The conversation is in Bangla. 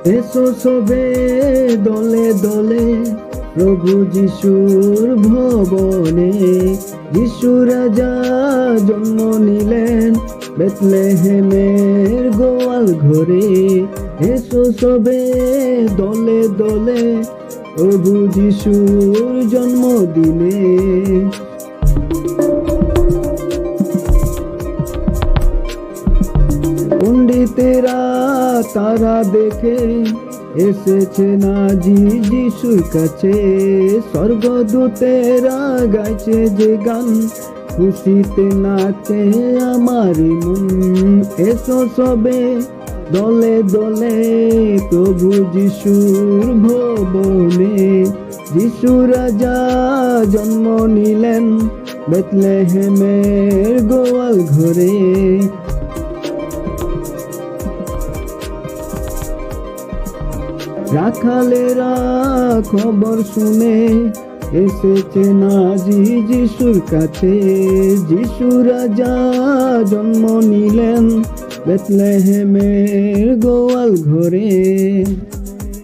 এসো সবে দলে দলে প্রভু যিশুর ভবনে। যিশু রাজা জন্ম নিলেন বেথলেহেমের গোয়াল ঘরে। এসো সবে দলে দলে প্রভু যিশুর জন্মদিনে। পণ্ডিতেরা তারা দেখে এসেছে নাজি যিশুর কাছে। স্বর্গদূতেরা গাইছে যে গান, খুশিতে নাচে আমার মন। এসো সবে দলে দলে প্রভু যিশুর ভবনে। যিশু রাজা জন্ম নিলেন বেথলেহেমের গোয়াল ঘরে। রাখালেরা খবর শুনে এসেছে নাজি যিশুর কাছে। যিশু রাজা জন্ম নিলেন বেথলেহেমের গোয়াল ঘরে।